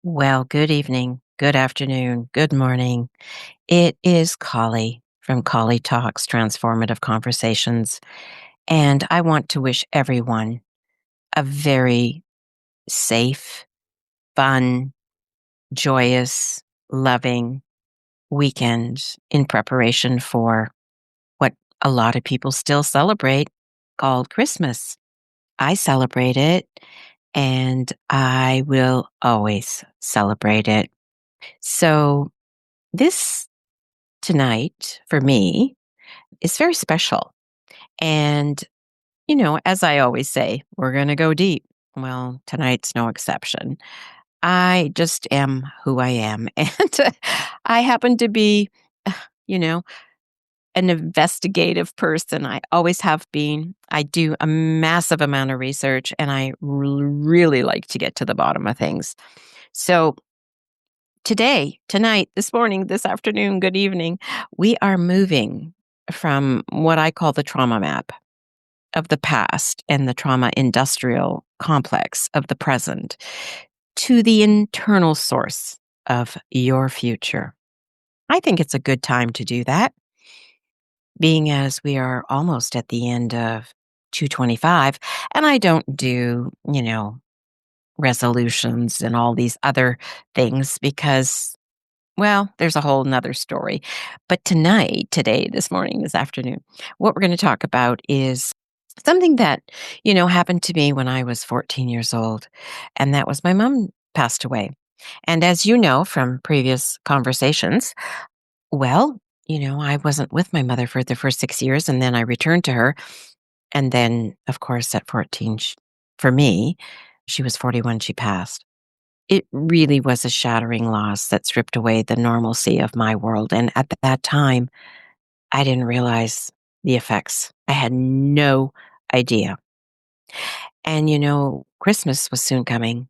Well, good evening, good afternoon, good morning. It is Colli from Collitalks Transformative Conversations, and I want to wish everyone a very safe, fun, joyous, loving weekend in preparation for what a lot of people still celebrate called Christmas. I celebrate it, and I will always celebrate it. So, this tonight for me is very special. And, as I always say, we're going to go deep. Well, tonight's no exception. I just am who I am. And I happen to be, you know, an investigative person. I always have been. I do a massive amount of research and I really like to get to the bottom of things. So, today, tonight, this morning, this afternoon, good evening, we are moving from what I call the trauma map of the past and the trauma industrial complex of the present to the internal source of your future. I think it's a good time to do that, being as we are almost at the end of 225, and I don't do, resolutions and all these other things because there's a whole nother story. But today, this morning, this afternoon, what we're going to talk about is something that, happened to me when I was 14 years old. And that was my mom passed away. And as you know from previous conversations, I wasn't with my mother for the first 6 years and then I returned to her. And then, of course, at 14, for me, she was 41, she passed. It really was a shattering loss that stripped away the normalcy of my world, and at that time, I didn't realize the effects. I had no idea. And, Christmas was soon coming,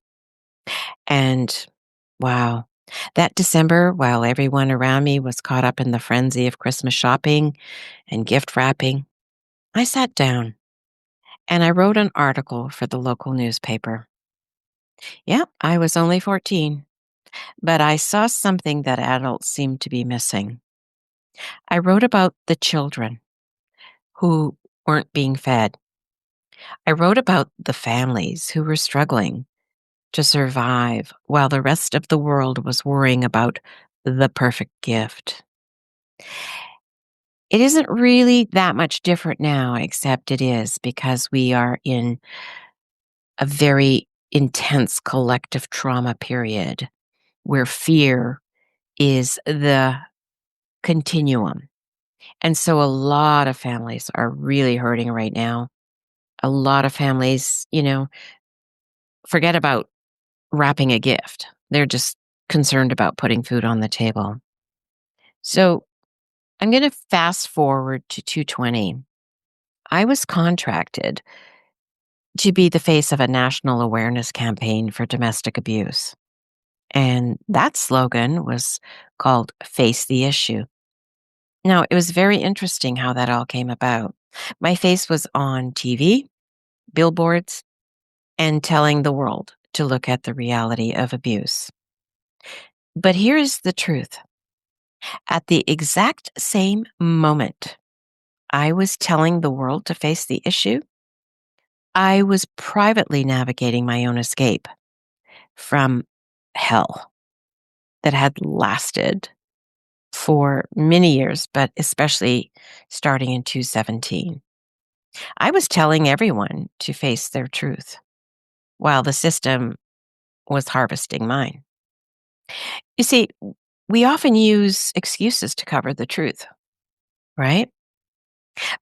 and wow, that December, while everyone around me was caught up in the frenzy of Christmas shopping and gift wrapping, I sat down and I wrote an article for the local newspaper. Yeah, I was only 14, but I saw something that adults seemed to be missing. I wrote about the children who weren't being fed. I wrote about the families who were struggling to survive while the rest of the world was worrying about the perfect gift. It isn't really that much different now, except it is because we are in a very intense collective trauma period where fear is the continuum. And so a lot of families are really hurting right now. A lot of families, forget about wrapping a gift. They're just concerned about putting food on the table. So I'm going to fast forward to 220. I was contracted to be the face of a national awareness campaign for domestic abuse. And that slogan was called Face the Issue. Now, it was very interesting how that all came about. My face was on TV, billboards, and telling the world to look at the reality of abuse. But here's the truth. At the exact same moment I was telling the world to face the issue, I was privately navigating my own escape from hell that had lasted for many years, but especially starting in 217. I was telling everyone to face their truth while the system was harvesting mine. You see, we often use excuses to cover the truth, right?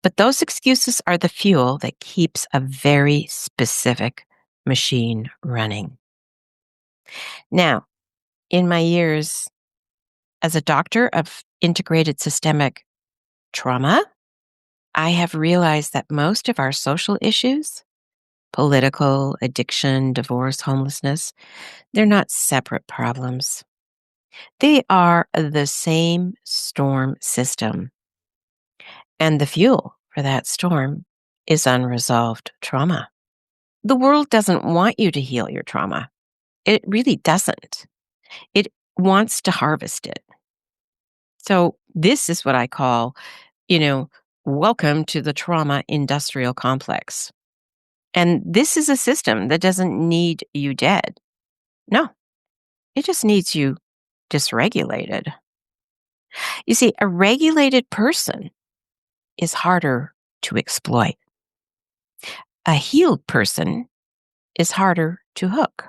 But those excuses are the fuel that keeps a very specific machine running. Now, in my years as a doctor of integrated systemic trauma, I have realized that most of our social issues, political, addiction, divorce, homelessness, they're not separate problems. They are the same storm system. And the fuel for that storm is unresolved trauma. The world doesn't want you to heal your trauma. It really doesn't. It wants to harvest it. So this is what I call, you know, welcome to the trauma industrial complex. And this is a system that doesn't need you dead. No, it just needs you dysregulated. You see, a regulated person is harder to exploit. A healed person is harder to hook.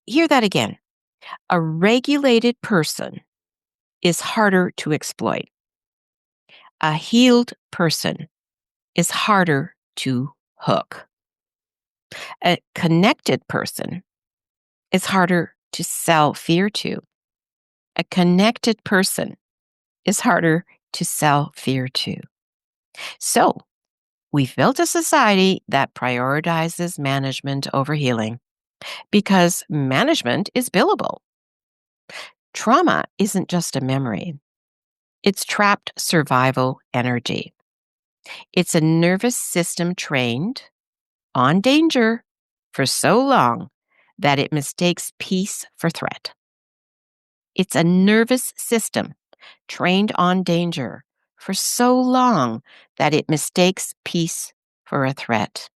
Hear that again. A regulated person is harder to exploit. A healed person is harder to hook. A connected person is harder to sell fear to. A connected person is harder to sell fear to. So, we've built a society that prioritizes management over healing because management is billable. Trauma isn't just a memory, it's trapped survival energy. It's a nervous system trained on danger for so long that it mistakes peace for threat. It's a nervous system trained on danger for so long that it mistakes peace for a threat.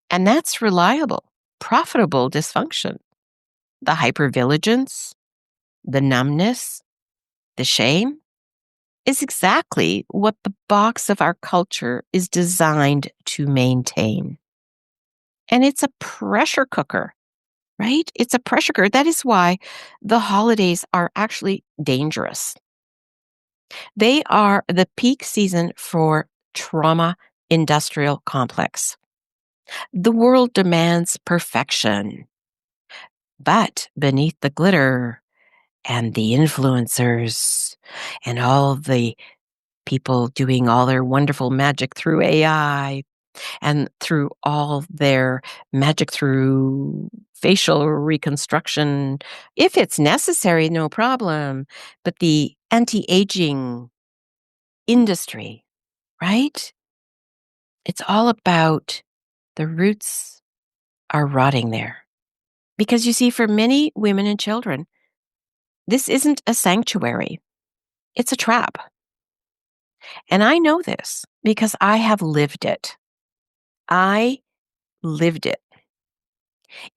And that's reliable, profitable dysfunction. The hypervigilance, the numbness, the shame is exactly what the box of our culture is designed to maintain. And it's a pressure cooker, right? It's a pressure cooker. That is why the holidays are actually dangerous. They are the peak season for trauma industrial complex. The world demands perfection, but beneath the glitter and the influencers and all the people doing all their wonderful magic through AI and through all their magic through facial reconstruction, if it's necessary, no problem. But the anti-aging industry, right? It's all about the roots are rotting there. Because you see, for many women and children, this isn't a sanctuary, it's a trap. And I know this because I have lived it. I lived it.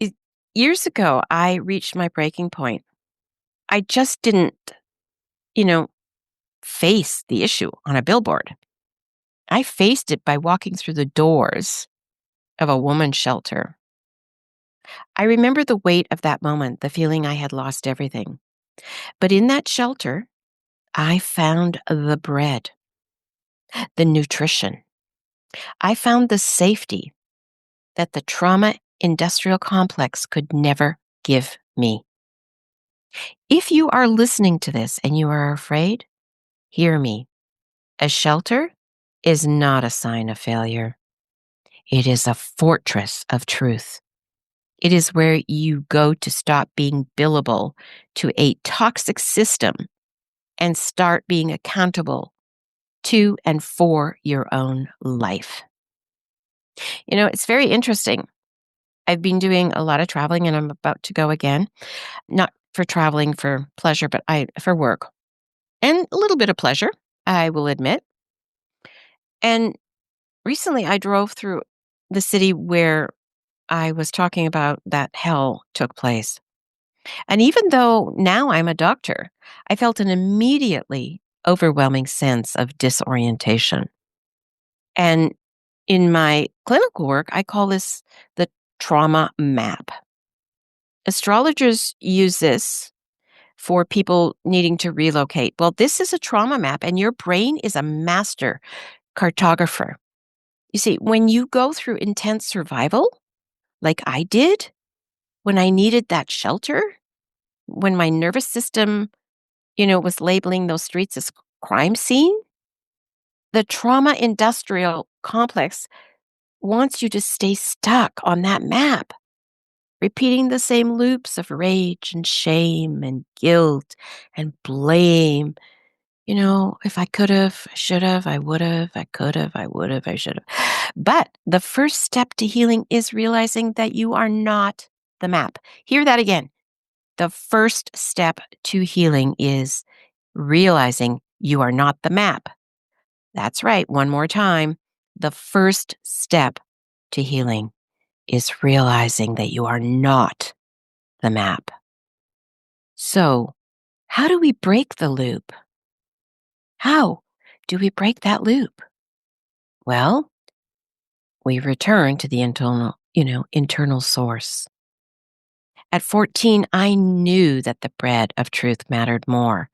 It- Years ago, I reached my breaking point. I just didn't, you know, face the issue on a billboard. I faced it by walking through the doors of a woman's shelter. I remember the weight of that moment, the feeling I had lost everything. But in that shelter, I found the bread, the nutrition. I found the safety that the trauma industrial complex could never give me. If you are listening to this and you are afraid, hear me. A shelter is not a sign of failure. It is a fortress of truth. It is where you go to stop being billable to a toxic system and start being accountable to and for your own life. You know, it's very interesting. I've been doing a lot of traveling and I'm about to go again, not for traveling for pleasure, but for work and a little bit of pleasure, I will admit. And recently I drove through the city where I was talking about that hell took place. And even though now I'm a doctor, I felt an immediately overwhelming sense of disorientation. And in my clinical work, I call this the trauma map. Astrologers use this for people needing to relocate. Well, this is a trauma map, and your brain is a master cartographer. You see, when you go through intense survival, like I did, when I needed that shelter, when my nervous system, was labeling those streets as crime scene, the trauma industrial complex wants you to stay stuck on that map, repeating the same loops of rage and shame and guilt and blame. If I could have, I should have, I would have, I could have, I would have, I should have. But the first step to healing is realizing that you are not the map. Hear that again. The first step to healing is realizing you are not the map. That's right, one more time. The first step to healing is realizing that you are not the map. So, how do we break the loop? How do we break that loop? Well, we return to the internal source. At 14, I knew that the bread of truth mattered more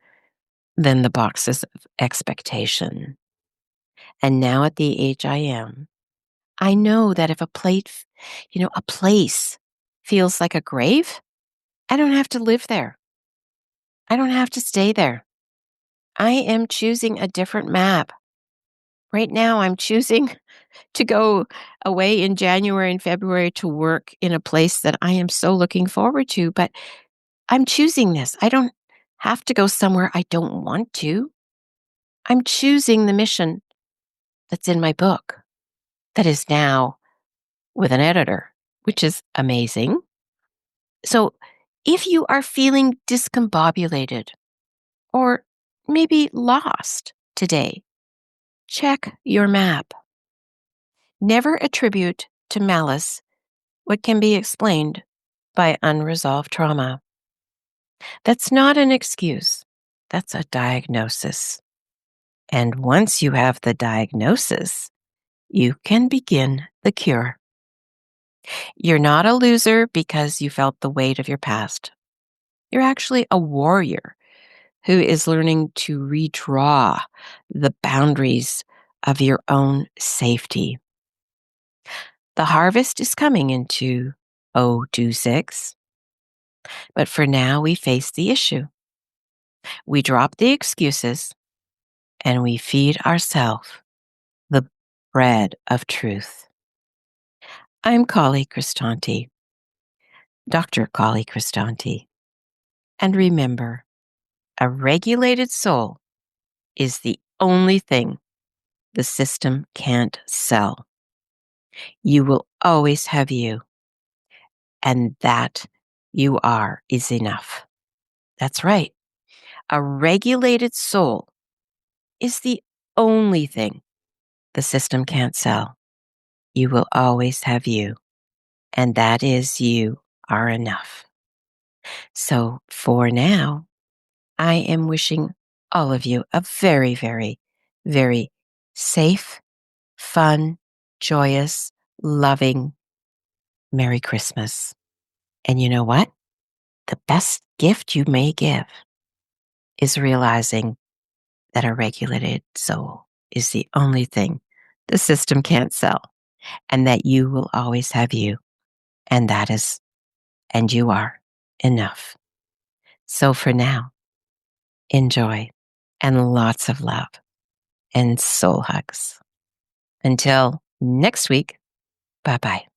than the boxes of expectation. And now at the age I am, I know that if a place feels like a grave, I don't have to live there. I don't have to stay there. I am choosing a different map. Right now, I'm choosing to go away in January and February to work in a place that I am so looking forward to, but I'm choosing this. I don't have to go somewhere I don't want to. I'm choosing the mission that's in my book that is now with an editor, which is amazing. So if you are feeling discombobulated or maybe lost today, check your map. Never attribute to malice what can be explained by unresolved trauma. That's not an excuse. That's a diagnosis. And once you have the diagnosis, you can begin the cure. You're not a loser because you felt the weight of your past. You're actually a warrior who is learning to redraw the boundaries of your own safety. The harvest is coming in 2026, but for now we face the issue. We drop the excuses and we feed ourselves the bread of truth. I'm Colli Christante, Dr. Colli Christante. And remember, a regulated soul is the only thing the system can't sell. You will always have you, and that you are is enough. That's right. A regulated soul is the only thing the system can't sell. You will always have you, and that is you are enough. So for now, I am wishing all of you a very, very, very safe, fun, joyous, loving Merry Christmas. And you know what? The best gift you may give is realizing that a regulated soul is the only thing the system can't sell, and that you will always have you, and and you are enough. So for now, enjoy and lots of love and soul hugs. Until next week, bye bye.